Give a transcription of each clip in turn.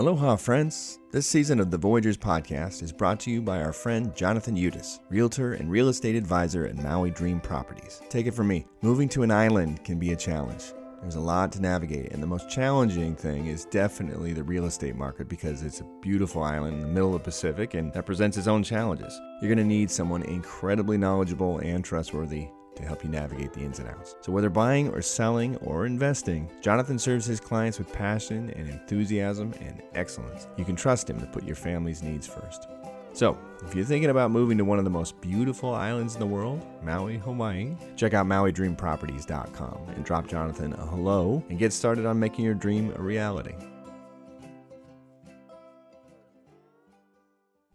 Aloha, friends. This season of the Voyagers podcast is brought to you by our friend Jonathan Udis, realtor and real estate advisor at Maui Dream Properties. Take it from me, moving to an island can be a challenge. There's a lot to navigate, and the most challenging thing is definitely the real estate market because it's a beautiful island in the middle of the Pacific and that presents its own challenges. You're going to need someone incredibly knowledgeable and trustworthy to help you navigate the ins and outs. So whether buying or selling or investing, Jonathan serves his clients with passion and enthusiasm and excellence. You can trust him to put your family's needs first. So, if you're thinking about moving to one of the most beautiful islands in the world, Maui, Hawaii, check out MauiDreamProperties.com and drop Jonathan a hello and get started on making your dream a reality.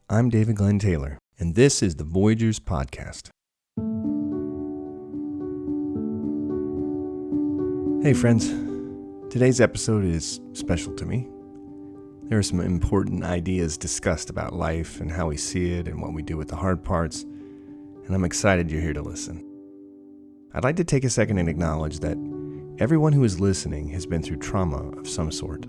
I'm David Glenn Taylor, and this is the Voyagers Podcast. Hey friends, today's episode is special to me. There are some important ideas discussed about life and how we see it and what we do with the hard parts, and I'm excited you're here to listen. I'd like to take a second and acknowledge that everyone who is listening has been through trauma of some sort.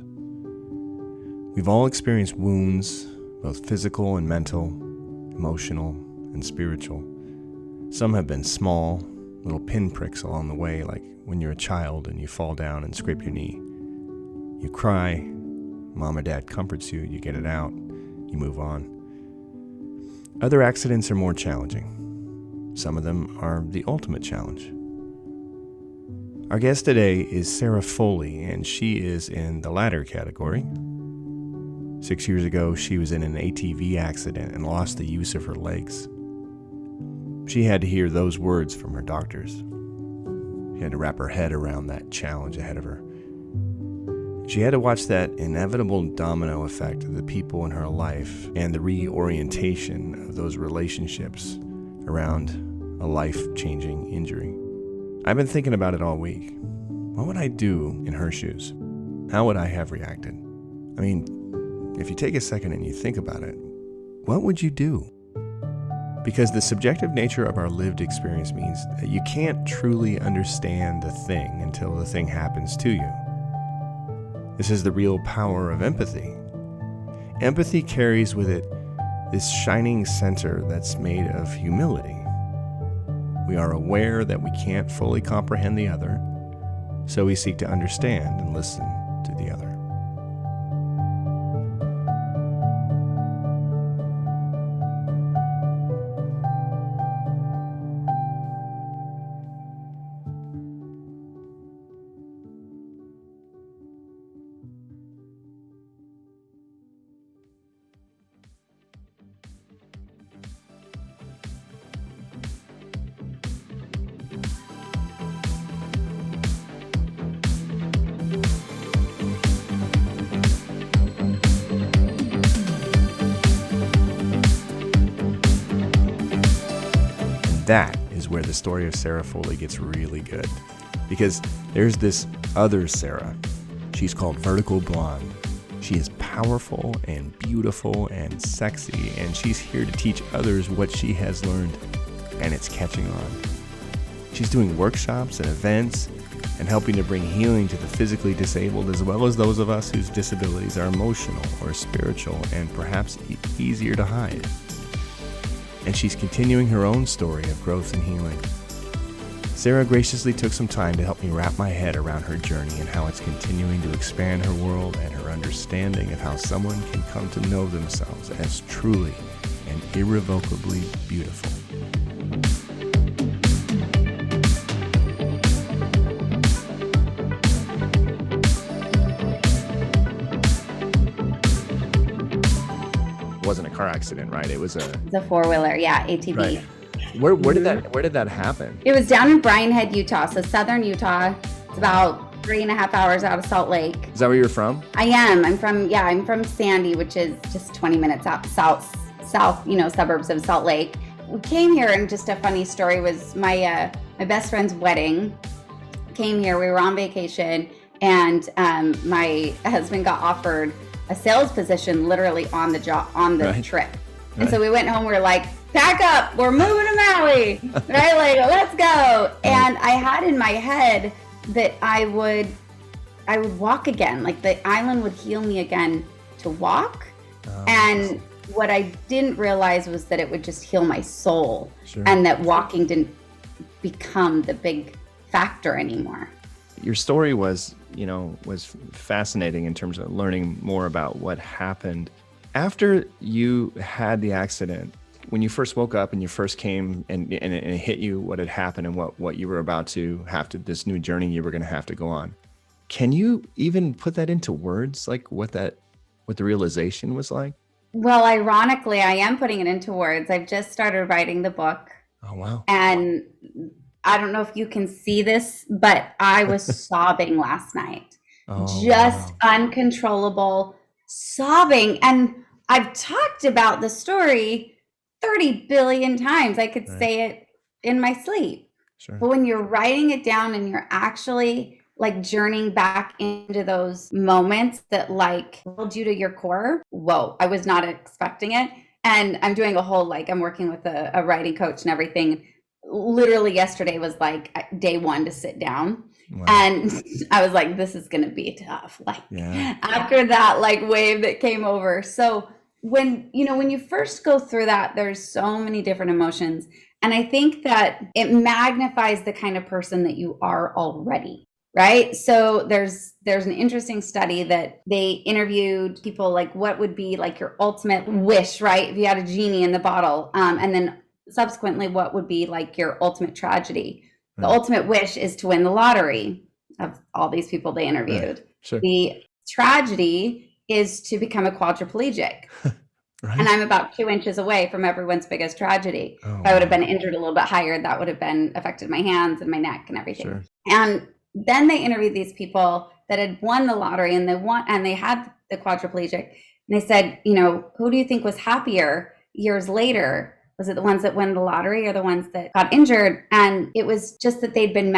We've all experienced wounds, both physical and mental, emotional and spiritual. Some have been small, little pinpricks along the way, like when you're a child and you fall down and scrape your knee. You cry, mom or dad comforts you, you get it out, you move on. Other accidents are more challenging. Some of them are the ultimate challenge. Our guest today is Sarah Foley, and she is in the latter category. 6 years ago, she was in an ATV accident and lost the use of her legs. She had to hear those words from her doctors. She had to wrap her head around that challenge ahead of her. She had to watch that inevitable domino effect of the people in her life and the reorientation of those relationships around a life-changing injury. I've been thinking about it all week. What would I do in her shoes? How would I have reacted? I mean, if you take a second and you think about it, what would you do? Because the subjective nature of our lived experience means that you can't truly understand the thing until the thing happens to you. This is the real power of empathy. Empathy carries with it this shining center that's made of humility. We are aware that we can't fully comprehend the other, so we seek to understand and listen to the other. That is where the story of Sarah Foley gets really good. Because there's this other Sarah. She's called Vertical Blonde. She is powerful and beautiful and sexy, and she's here to teach others what she has learned, and it's catching on. She's doing workshops and events and helping to bring healing to the physically disabled as well as those of us whose disabilities are emotional or spiritual and perhaps easier to hide. And she's continuing her own story of growth and healing. Sarah graciously took some time to help me wrap my head around her journey and how it's continuing to expand her world and her understanding of how someone can come to know themselves as truly and irrevocably beautiful. It wasn't a car accident, right? It was a four-wheeler, yeah, ATV. Right. Where did that happen? It was down in Bryan Head, Utah, so southern Utah. It's about 3.5 hours out of Salt Lake. Is that where you're from? I am. I'm from Sandy, which is just 20 minutes out south, suburbs of Salt Lake. We came here, and just a funny story was my best friend's wedding. Came here, we were on vacation, and my husband got offered a sales position literally on the trip. And so we went home, we were like, pack up, we're moving to Maui, right? Like, let's go. And I had in my head that I would walk again, like the island would heal me again to walk. Oh, And what I didn't realize was that it would just heal my soul, sure. and that walking didn't become the big factor anymore. Your story was fascinating in terms of learning more about what happened. After you had the accident, when you first woke up and you first came and it hit you what had happened and what you were about to have to, this new journey you were going to have to go on, can you even put that into words, like what the realization was like? Well, ironically, I am putting it into words. I've just started writing the book. Oh, wow. And I don't know if you can see this, but I was sobbing last night. Just wow. Uncontrollable sobbing. And I've talked about the story 30 billion times. I could say it in my sleep. Sure. But when you're writing it down and you're actually like journeying back into those moments that like hold you to your core, whoa, I was not expecting it. And I'm doing a whole, I'm working with a writing coach and everything. Literally yesterday was like day one to sit down. Wow. And I was like, this is going to be tough. After that, wave that came over. So when you first go through that, there's so many different emotions. And I think that it magnifies the kind of person that you are already. Right. So there's an interesting study that they interviewed people what would be your ultimate wish, right? If you had a genie in the bottle, and then subsequently what would be your ultimate tragedy. The ultimate wish is to win the lottery of all these people they interviewed. Sure. The tragedy is to become a quadriplegic. And I'm about 2 inches away from everyone's biggest tragedy. If I would have been injured a little bit higher, that would have been affected my hands and my neck and everything. Sure. And then they interviewed these people that had won the lottery and they had the quadriplegic. And they said, who do you think was happier years later? Was it the ones that won the lottery or the ones that got injured? And it was just that they'd been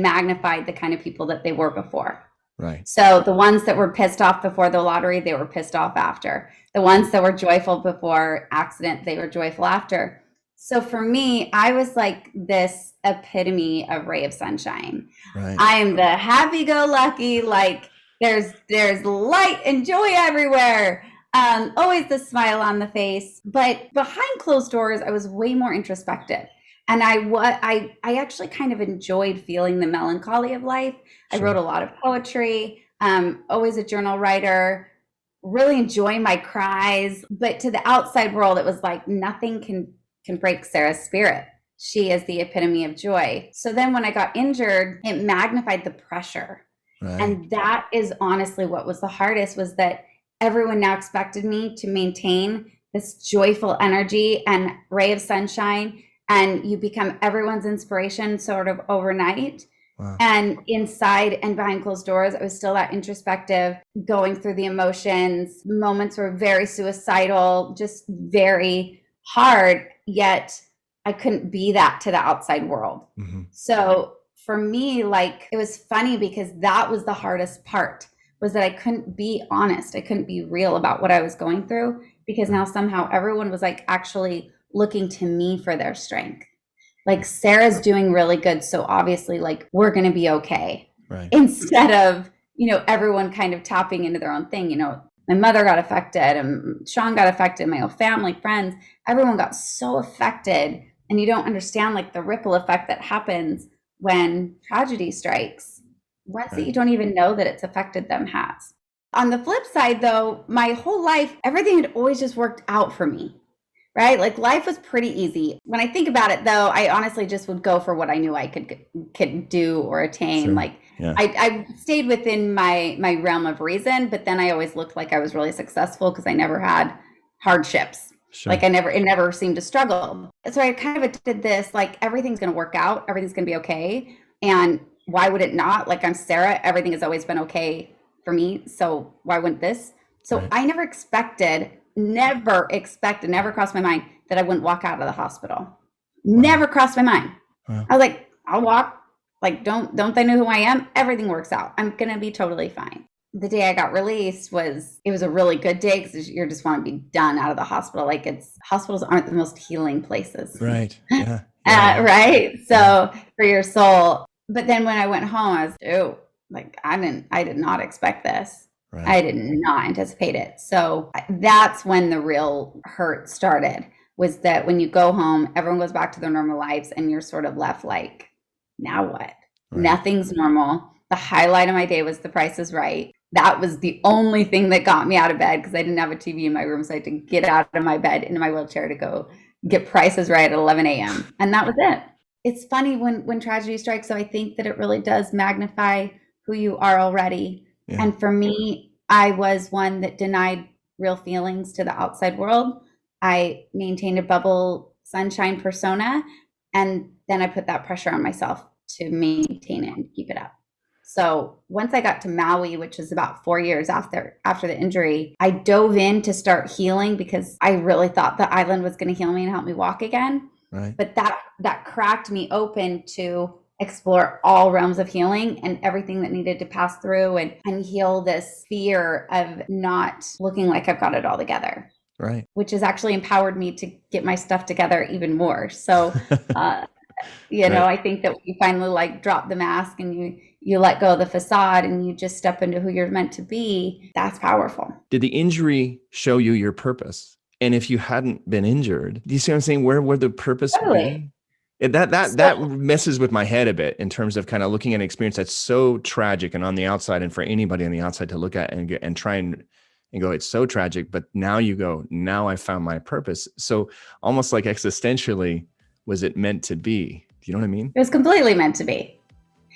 magnified the kind of people that they were before. Right. So the ones that were pissed off before the lottery, they were pissed off after. The ones that were joyful before accident, they were joyful after. So for me, I was like this epitome of ray of sunshine. Right. I am the happy-go-lucky, there's light and joy everywhere. Always the smile on the face. But behind closed doors, I was way more introspective. And I actually kind of enjoyed feeling the melancholy of life. Sure. I wrote a lot of poetry, always a journal writer, really enjoy my cries. But to the outside world, it was like nothing can break Sarah's spirit. She is the epitome of joy. So then when I got injured, it magnified the pressure. Right. And that is honestly what was the hardest, was that everyone now expected me to maintain this joyful energy and ray of sunshine, and you become everyone's inspiration sort of overnight. Wow. And inside and behind closed doors, I was still that introspective, going through the emotions. Moments were very suicidal, just very hard, yet I couldn't be that to the outside world. Mm-hmm. So for me, it was funny because that was the hardest part, was that I couldn't be honest. I couldn't be real about what I was going through, because now somehow everyone was actually looking to me for their strength. Sarah's doing really good, so obviously we're going to be okay. Right. Instead of, everyone kind of tapping into their own thing. My mother got affected and Sean got affected, my whole family, friends, everyone got so affected, and you don't understand the ripple effect that happens when tragedy strikes. Ones that you don't even know that it's affected them has. On the flip side, though, my whole life, everything had always just worked out for me, right? Life was pretty easy. When I think about it, though, I honestly just would go for what I knew I could do or attain. Sure. I stayed within my realm of reason, but then I always looked like I was really successful because I never had hardships. Sure. It never seemed to struggle. So I kind of did this, everything's going to work out, everything's going to be okay. And why would it not? I'm Sarah, everything has always been okay for me. So why wouldn't this? So right. I never crossed my mind that I wouldn't walk out of the hospital. Wow. Never crossed my mind. Wow. I was like, I'll walk. Don't they know who I am? Everything works out. I'm going to be totally fine. The day I got released was a really good day, because you just want to be done out of the hospital. Hospitals aren't the most healing places. Right. Yeah. Right. So for your soul. But then when I went home, I was, I did not expect this. Right. I did not anticipate it. So that's when the real hurt started, was that when you go home, everyone goes back to their normal lives and you're sort of left like, now what? Right. Nothing's normal. The highlight of my day was The Price is Right. That was the only thing that got me out of bed because I didn't have a TV in my room. So I had to get out of my bed into my wheelchair to go get Price is Right at 11 a.m. And that was it. It's funny when tragedy strikes. So I think that it really does magnify who you are already. Yeah. And for me, I was one that denied real feelings to the outside world. I maintained a bubble sunshine persona, and then I put that pressure on myself to maintain it and keep it up. So once I got to Maui, which was about 4 years after the injury, I dove in to start healing because I really thought the island was going to heal me and help me walk again. Right. But that cracked me open to explore all realms of healing and everything that needed to pass through and heal this fear of not looking like I've got it all together. Right. Which has actually empowered me to get my stuff together even more. So, Right. I think that when you finally like drop the mask and you let go of the facade and you just step into who you're meant to be, that's powerful. Did the injury show you your purpose? And if you hadn't been injured, do you see what I'm saying? Where would the purpose Totally. be? That So, messes with my head a bit in terms of kind of looking at an experience that's so tragic and on the outside, and for anybody on the outside to look at and try and go, it's so tragic. But now you go, now I found my purpose. So almost like existentially, was it meant to be? Do you know what I mean? it was completely meant to be.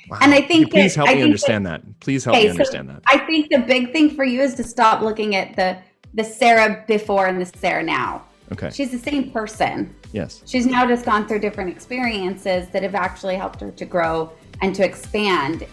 Wow. And Please help me understand that. Please help me so understand that. I think the big thing for you is to stop looking at the Sarah before and the Sarah now. Okay. She's the same person. Yes. She's now just gone through different experiences that have actually helped her to grow and to expand.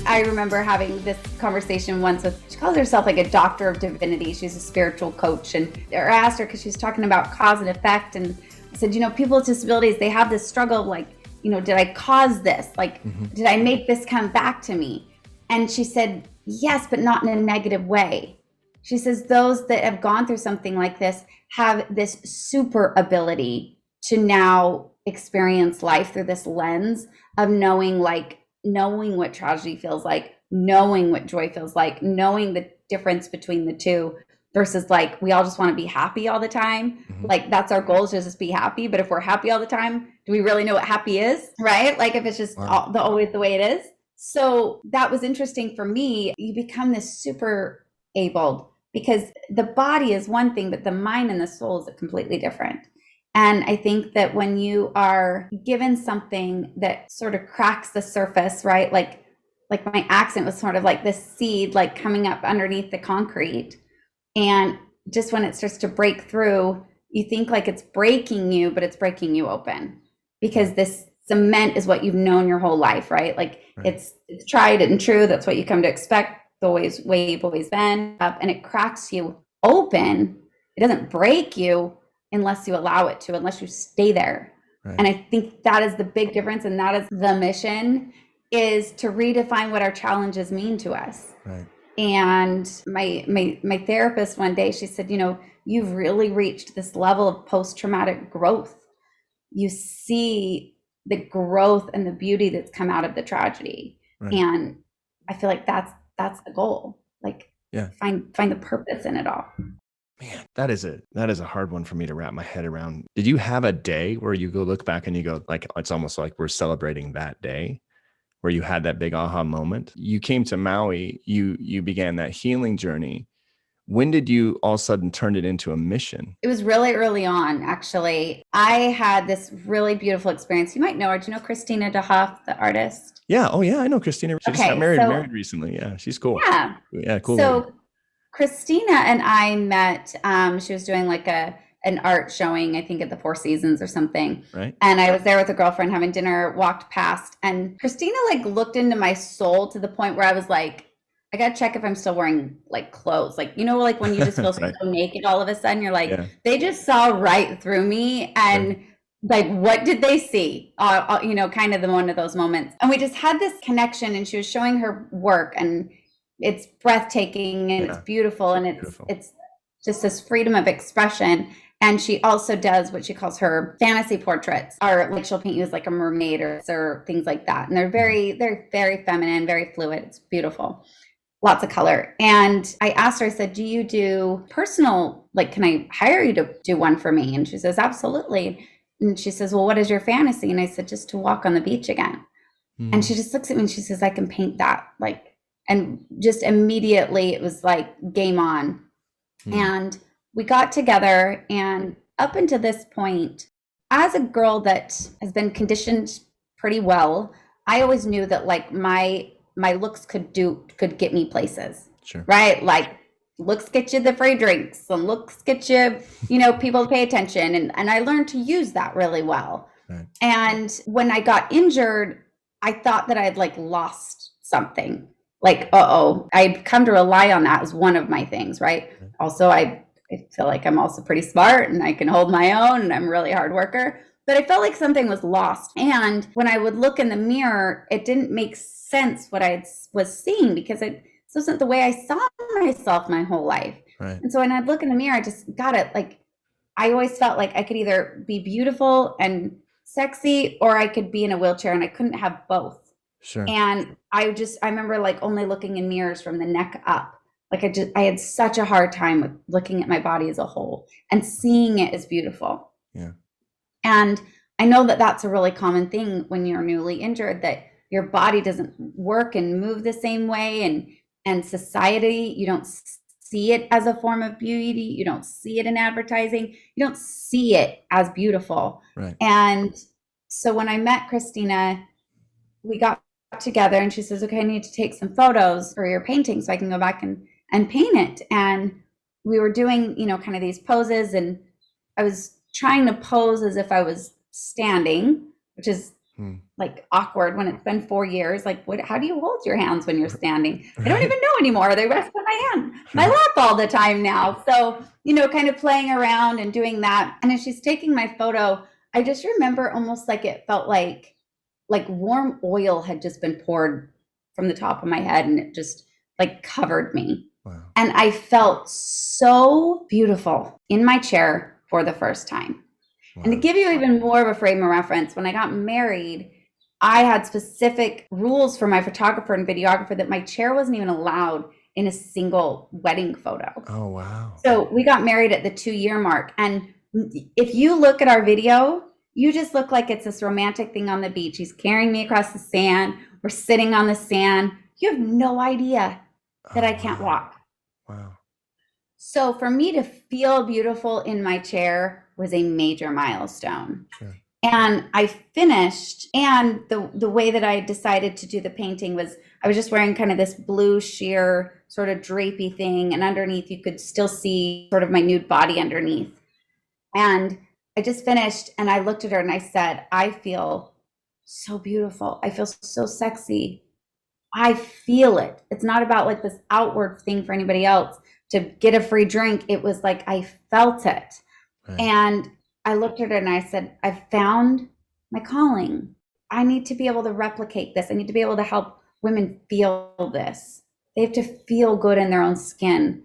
I remember having this conversation once with, she calls herself like a doctor of divinity. She's a spiritual coach. And I asked her because she was talking about cause and effect. And I said, people with disabilities, they have this struggle like, did I cause this? Like, did I make this come back to me? And she said, yes, but not in a negative way. She says, those that have gone through something like this have this super ability to now experience life through this lens of knowing what tragedy feels like, knowing what joy feels like, knowing the difference between the two versus like, we all just want to be happy all the time. Like that's our goal, is to just be happy. But if we're happy all the time, do we really know what happy is? Right? Like if it's just always the way it is. So that was interesting for me. You become this super abled because the body is one thing, but the mind and the soul is completely different. And I think that when you are given something that sort of cracks the surface, right? Like my accident was sort of like this seed, like coming up underneath the concrete. And just when it starts to break through, you think like it's breaking you, but it's breaking you open because this cement is what you've known your whole life, right? Like it's tried and true. That's what you come to expect, the way you've always been, and it cracks you open. It doesn't break you unless you allow it to, unless you stay there. Right. And I think that is the big difference. And that is the mission, is to redefine what our challenges mean to us. Right. And my therapist one day, she said, you've really reached this level of post-traumatic growth. You see the growth and the beauty that's come out of the tragedy. Right. And I feel like that's the goal. Like, find the purpose in it all. Man, that is a hard one for me to wrap my head around. Did you have a day where you go look back and you go, like, it's almost like we're celebrating that day where you had that big aha moment? You came to Maui, you began that healing journey. When did you all of a sudden turn it into a mission? It was really early on, actually. I had this really beautiful experience. You might know her. Do you know Christina DeHuff, the artist? Yeah. Oh, yeah. I know Christina. She just got married recently. Yeah. She's cool. Yeah. Yeah. Cool. So lady. Christina and I met, she was doing like an art showing, I think at the Four Seasons or something. Right. And I was there with a girlfriend having dinner, walked past, and Christina like looked into my soul to the point where I was like, I got to check if I'm still wearing like clothes. Like, like when you just feel so naked all of a sudden, you're like, they just saw right through me. And like, what did they see? Kind of one of those moments. And we just had this connection, and she was showing her work, and it's breathtaking and it's beautiful. And it's just this freedom of expression. And she also does what she calls her fantasy portraits, or like she'll paint you as like a mermaid or things like that. And they're very feminine, very fluid. It's beautiful. Lots of color. And I asked her, I said, do you do personal, like, can I hire you to do one for me? And she says, absolutely. And she says, well, what is your fantasy? And I said, just to walk on the beach again. And she just looks at me and she says, I can paint that. Like, and just immediately it was like game on. And we got together, and up until this point, as a girl that has been conditioned pretty well, I always knew that like my looks could get me places. Sure. Right? Like looks get you the free drinks, and looks get you, people to pay attention. And I learned to use that really well. Right. And when I got injured, I thought that I had like lost something. Like, I'd come to rely on that as one of my things, right? Also, I feel like I'm also pretty smart and I can hold my own and I'm a really hard worker. But I felt like something was lost. And when I would look in the mirror, it didn't make sense what I was seeing, because it wasn't the way I saw myself my whole life. Right. And so when I'd look in the mirror, I just got it. Like, I always felt like I could either be beautiful and sexy, or I could be in a wheelchair, and I couldn't have both. Sure. And I remember like only looking in mirrors from the neck up. Like I had such a hard time with looking at my body as a whole and seeing it as beautiful. Yeah. And I know that that's a really common thing when you're newly injured, that your body doesn't work and move the same way. And society, you don't see it as a form of beauty. You don't see it in advertising. You don't see it as beautiful. Right. And so when I met Christina, we got together and she says, okay, I need to take some photos for your painting so I can go back and paint it. And we were doing, kind of these poses, and I was trying to pose as if I was standing, which is like awkward when it's been 4 years. Like, how do you hold your hands when you're standing? I don't even know anymore. They rest on my lap all the time now. So, kind of playing around and doing that. And as she's taking my photo, I just remember almost like it felt like warm oil had just been poured from the top of my head, and it just like covered me. Wow. And I felt so beautiful in my chair for the first time. Wow. And to give you even more of a frame of reference, when I got married, I had specific rules for my photographer and videographer that my chair wasn't even allowed in a single wedding photo. Oh, wow. So we got married at the 2-year mark. And if you look at our video, you just look like it's this romantic thing on the beach. He's carrying me across the sand. We're sitting on the sand. You have no idea that I can't walk. Wow. So for me to feel beautiful in my chair was a major milestone. Sure. And I finished, and the way that I decided to do the painting was I was just wearing kind of this blue sheer sort of drapey thing, and underneath you could still see sort of my nude body underneath. And I just finished, and I looked at her and I said, I feel so beautiful. I feel so sexy. I feel it. It's not about like this outward thing for anybody else to get a free drink. It was like I felt it. Right. And I looked at her and I said, I've found my calling. I need to be able to replicate this. I need to be able to help women feel this. They have to feel good in their own skin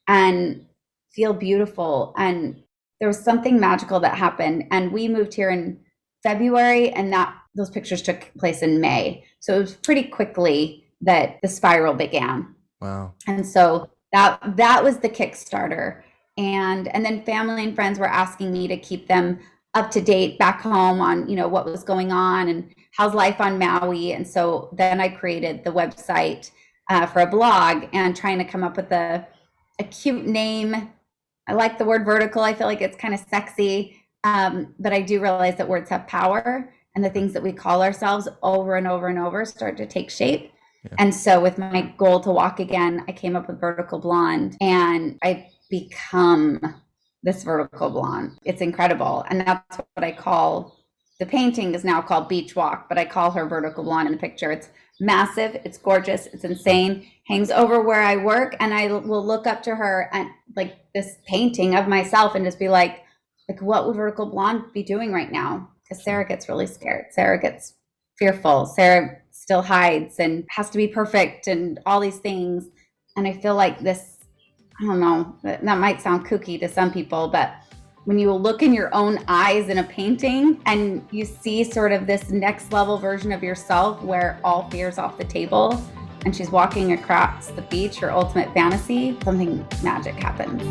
and feel beautiful. And there was something magical that happened. And we moved here in February, and those pictures took place in May. So it was pretty quickly that the spiral began. Wow. And so that was the Kickstarter. And then family and friends were asking me to keep them up to date back home on, what was going on and how's life on Maui. And so then I created the website for a blog, and trying to come up with a cute name. I like the word vertical. I feel like it's kind of sexy. But I do realize that words have power, and the things that we call ourselves over and over and over start to take shape. Yeah. And so with my goal to walk again, I came up with Vertical Blonde, and I've become this vertical blonde. It's incredible. And that's what I call, the painting is now called Beach Walk, but I call her Vertical Blonde in the picture. It's massive, it's gorgeous, it's insane, hangs over where I work, and I will look up to her and like this painting of myself and just be like what would Vertical Blonde be doing right now? Because Sarah gets really scared. Sarah gets fearful. Sarah still hides and has to be perfect and all these things. And I feel like this, I don't know, that might sound kooky to some people, but when you look in your own eyes in a painting and you see sort of this next level version of yourself where all fear's off the table and she's walking across the beach, her ultimate fantasy, something magic happens.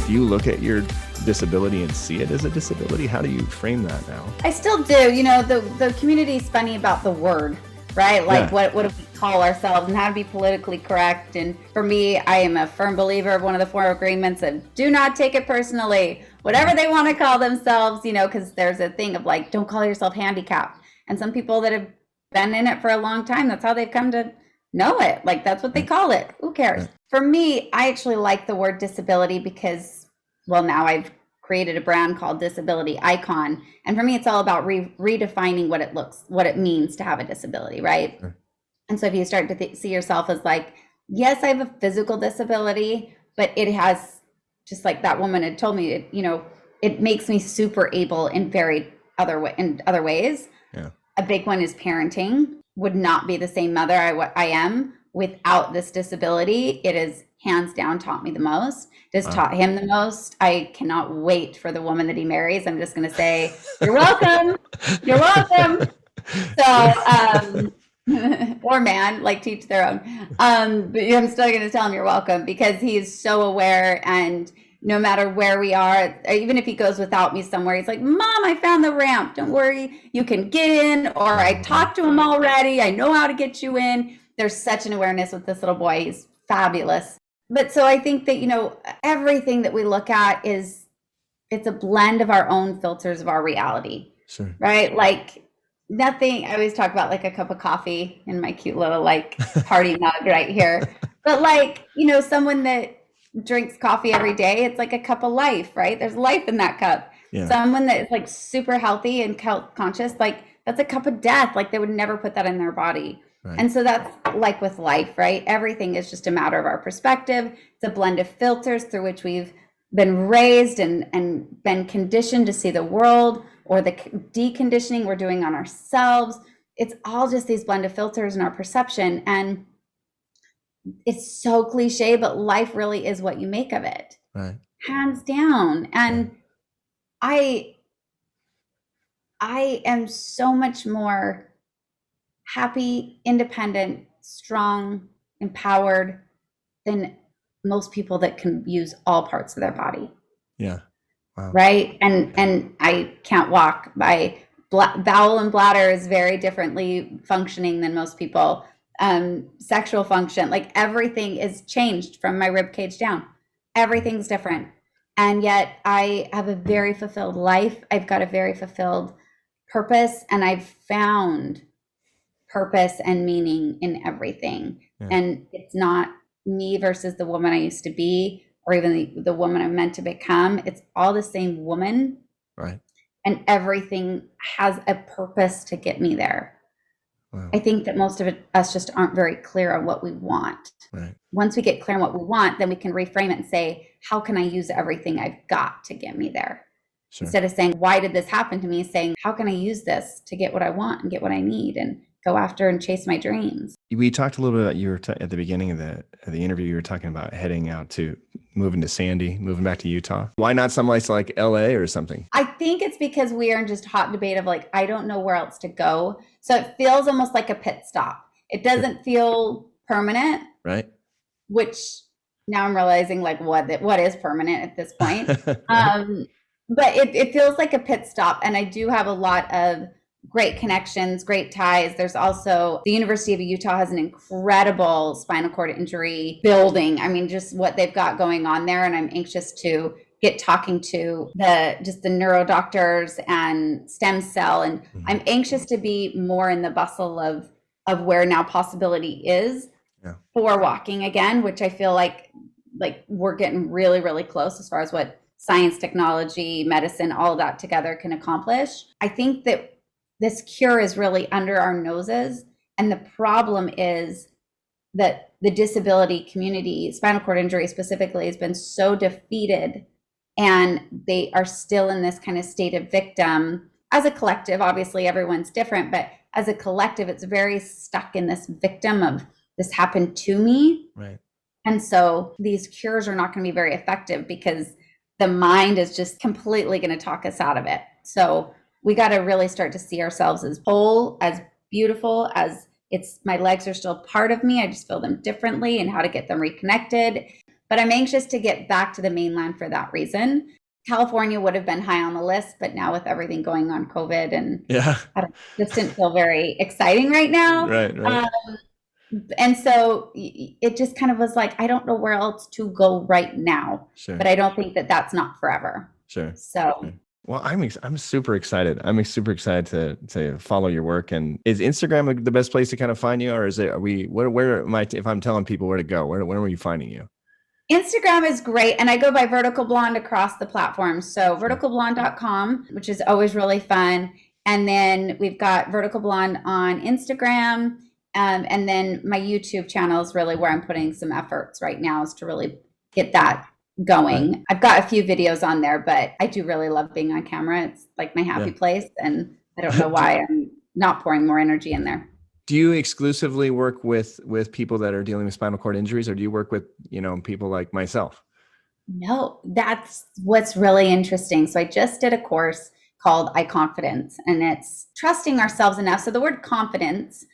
Do you look at your disability and see it as a disability? How do you frame that now? I still do. You know, the community's funny about the word, right? Like, what do we call ourselves and how to be politically correct? And for me, I am a firm believer of one of the four agreements of do not take it personally. Whatever they want to call themselves, you know, because there's a thing of like, don't call yourself handicapped. And some people that have been in it for a long time, that's how they've come to know it. Like, that's what they call it. Who cares? For me, I actually like the word disability because, well, now I've created a brand called Disability Icon. And for me, it's all about redefining what it means to have a disability, right? Sure. And so if you start to see yourself as like, yes, I have a physical disability, but it has, just like that woman had told me, it makes me super able in other ways. Yeah. A big one is parenting. Would not be the same mother I am without this disability. It is hands down taught me the most. Just taught him the most. I cannot wait for the woman that he marries. I'm just going to say, you're welcome. You're welcome. So, or man, like teach their own. But I'm still going to tell him you're welcome because he's so aware, and no matter where we are, even if he goes without me somewhere, he's like, Mom, I found the ramp. Don't worry. You can get in, or I talked to him already. I know how to get you in. There's such an awareness with this little boy. He's fabulous. But so I think that, everything that we look at it's a blend of our own filters of our reality. Sure. Right? Like nothing, I always talk about like a cup of coffee in my cute little like party mug right here. But like, someone that drinks coffee every day, it's like a cup of life, right? There's life in that cup. Yeah. Someone that is like super healthy and health conscious, like that's a cup of death. Like they would never put that in their body. Right. And so that's like with life, right? Everything is just a matter of our perspective. It's a blend of filters through which we've been raised and been conditioned to see the world, or the deconditioning we're doing on ourselves. It's all just these blend of filters in our perception. And it's so cliche, but life really is what you make of it. Right. Hands down. And I am so much more happy, independent, strong, empowered than most people that can use all parts of their body. Yeah. Wow. Right. And I can't walk. My bowel and bladder is very differently functioning than most people. Sexual function, like everything is changed from my rib cage down. Everything's different. And yet I have a very fulfilled life. I've got a very fulfilled purpose, and I've found purpose and meaning in everything. Yeah. And it's not me versus the woman I used to be, or even the woman I'm meant to become. It's all the same woman. Right. And everything has a purpose to get me there. Wow. I think that most of us just aren't very clear on what we want. Right. Once we get clear on what we want, then we can reframe it and say, how can I use everything I've got to get me there? Sure. Instead of saying, why did this happen to me? Saying, how can I use this to get what I want and get what I need and go after and chase my dreams? We talked a little bit about, at the beginning of the interview, you were talking about heading out to moving to Sandy, moving back to Utah. Why not someplace like LA or something? I think it's because we are in just hot debate of like, I don't know where else to go. So it feels almost like a pit stop. It doesn't feel permanent. Right. Which now I'm realizing like what is permanent at this point. But it feels like a pit stop. And I do have a lot of great connections, great ties. There's also the University of Utah has an incredible spinal cord injury building. I mean, just what they've got going on there. And I'm anxious to get talking to the neuro doctors and stem cell. And I'm anxious to be more in the bustle of where now possibility is for walking again, which I feel like we're getting really, really close as far as what science, technology, medicine, all of that together can accomplish. I think that this cure is really under our noses. And the problem is that the disability community, spinal cord injury specifically, has been so defeated, and they are still in this kind of state of victim. as a collective, obviously everyone's different, but as a collective, it's very stuck in this victim of this happened to me. Right. And so these cures are not going to be very effective because the mind is just completely going to talk us out of it. So we got to really start to see ourselves as whole, as beautiful, as it's my legs are still part of me. I just feel them differently and how to get them reconnected. But I'm anxious to get back to the mainland for that reason. California would have been high on the list, but now with everything going on COVID and Yeah. this didn't feel very exciting right now. Right. And so it just kind of was like, I don't know where else to go right now, Sure. but I don't think that that's not forever. Sure. So. Sure. Well, I'm super excited. I'm super excited to follow your work. And is Instagram the best place to kind of find you, or where am I, if I'm telling people where to go, where are we finding you? Instagram is great, and I go by Vertical Blonde across the platforms. So verticalblonde.com, which is always really fun. And then we've got Vertical Blonde on Instagram. And then my YouTube channel is really where I'm putting some efforts right now, is to really get that going. Right. I've got a few videos on there, but I do really love being on camera. It's like my happy place, and I don't know why I'm not pouring more energy in there. Do you exclusively work with people that are dealing with spinal cord injuries, or do you work with, people like myself? No, that's what's really interesting. So I just did a course called iConfidence, and it's trusting ourselves enough. So the word confidence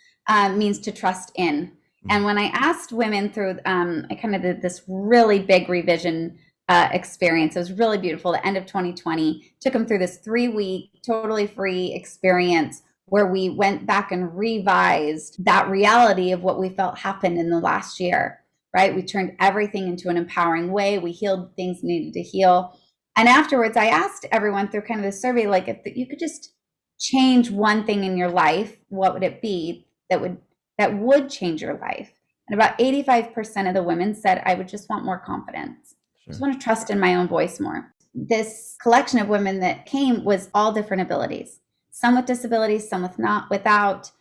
means to trust in. Mm-hmm. And when I asked women through, I kind of did this really big revision experience. It was really beautiful. The end of 2020, took them through this 3-week, totally free experience where we went back and revised that reality of what we felt happened in the last year, right? We turned everything into an empowering way. We healed things needed to heal. And afterwards, I asked everyone through kind of the survey, like, if you could just change one thing in your life, what would it be that would change your life? And about 85% of the women said, I would just want more confidence. Sure. I just want to trust in my own voice more. This collection of women that came was all different abilities. Some with disabilities, some without.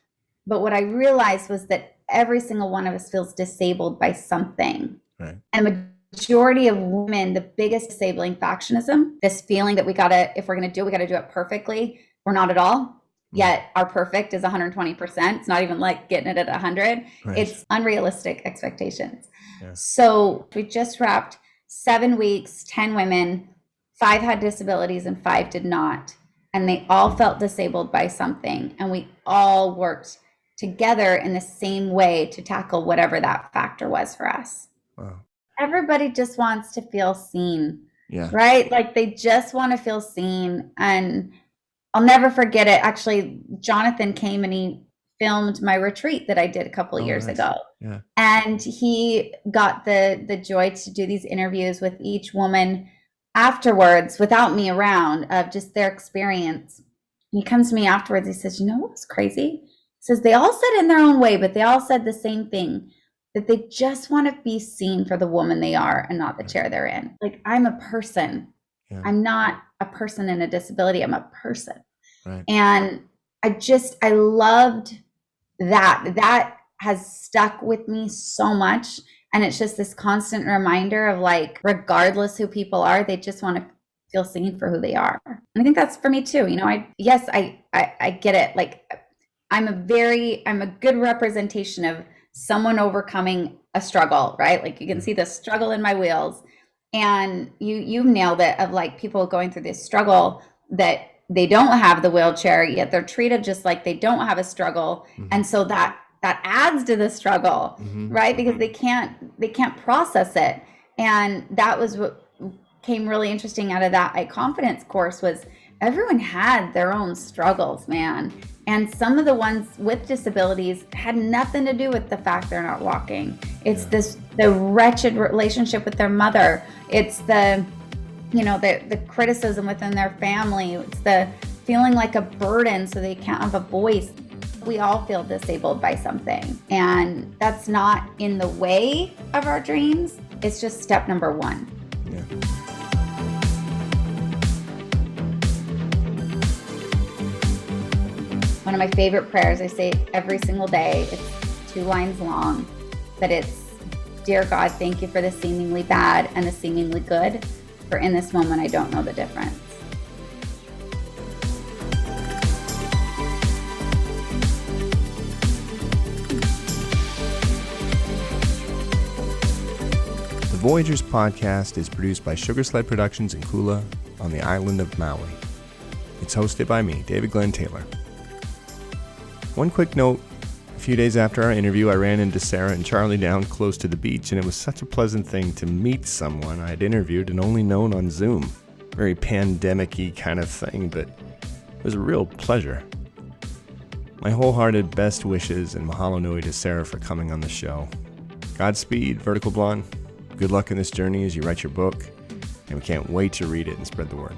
But what I realized was that every single one of us feels disabled by something. Right. And the majority of women, the biggest disabling factionism, this feeling that if we're going to do it, we got to do it perfectly. We're not at all. Yet our perfect is 120%. It's not even like getting it at 100. Right. It's unrealistic expectations. Yeah. So we just wrapped 7 weeks, 10 women, 5 had disabilities and 5 did not. And they all felt disabled by something. And we all worked together in the same way to tackle whatever that factor was for us. Wow. Everybody just wants to feel seen, right? Like they just want to feel seen. And I'll never forget it. Actually, Jonathan came and he filmed my retreat that I did a couple of years ago. Yeah. And he got the joy to do these interviews with each woman afterwards without me around, of just their experience. And he comes to me afterwards. He says, what was crazy? He says, they all said in their own way, but they all said the same thing, that they just want to be seen for the woman they are and not the chair they're in. Like, I'm a person. Yeah. I'm not a person in a disability. I'm a person. Right. And I loved that. That has stuck with me so much. And it's just this constant reminder of, like, regardless who people are, they just want to feel seen for who they are. And I think that's for me too. I get it. Like, I'm a good representation of someone overcoming a struggle, right? Like, you can see the struggle in my wheels, and you nailed it, of like people going through this struggle that they don't have the wheelchair, yet they're treated just like they don't have a struggle. Mm-hmm. And so that adds to the struggle, mm-hmm. right? Because they can't process it. And that was what came really interesting out of that iConfidence course, was everyone had their own struggles, man. And some of the ones with disabilities had nothing to do with the fact they're not walking. It's the wretched relationship with their mother. It's the criticism within their family. It's the feeling like a burden so they can't have a voice. We all feel disabled by something, and that's not in the way of our dreams. It's just step number 1. Yeah. One of my favorite prayers, I say it every single day. It's 2 lines long, but it's, dear God, thank you for the seemingly bad and the seemingly good, for in this moment I don't know the difference. Voyagers podcast is produced by Sugar Sled Productions in Kula on the island of Maui. It's hosted by me, David Glenn Taylor. One quick note, a few days after our interview, I ran into Sarah and Charlie down close to the beach, and it was such a pleasant thing to meet someone I had interviewed and only known on Zoom. Very pandemic-y kind of thing, but it was a real pleasure. My wholehearted best wishes and mahalo nui to Sarah for coming on the show. Godspeed, Vertical Blonde. Good luck in this journey as you write your book, and we can't wait to read it and spread the word.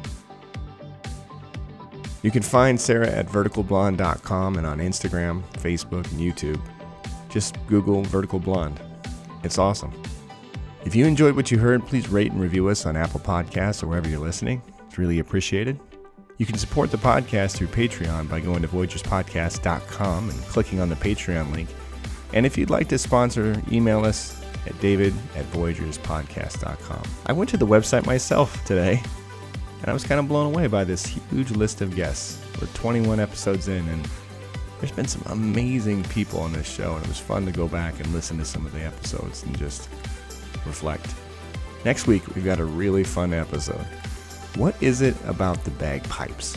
You can find Sarah at verticalblonde.com and on Instagram, Facebook, and YouTube. Just Google Vertical Blonde. It's awesome. If you enjoyed what you heard, please rate and review us on Apple Podcasts or wherever you're listening. It's really appreciated. You can support the podcast through Patreon by going to voyagerspodcast.com and clicking on the Patreon link. And if you'd like to sponsor, email us at david@voyagerspodcast.com. I went to the website myself today, and I was kind of blown away by this huge list of guests. We're 21 episodes in, and there's been some amazing people on this show, and it was fun to go back and listen to some of the episodes and just reflect. Next week, we've got a really fun episode. What is it about the bagpipes?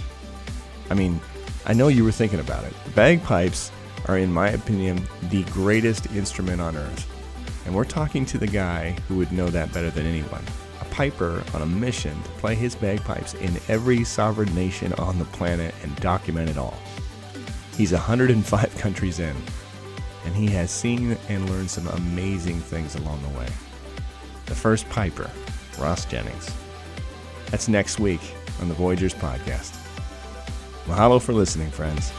I mean, I know you were thinking about it. The bagpipes are, in my opinion, the greatest instrument on earth. And we're talking to the guy who would know that better than anyone. A piper on a mission to play his bagpipes in every sovereign nation on the planet and document it all. He's 105 countries in, and he has seen and learned some amazing things along the way. The first piper, Ross Jennings. That's next week on the Voyagers podcast. Mahalo for listening, friends.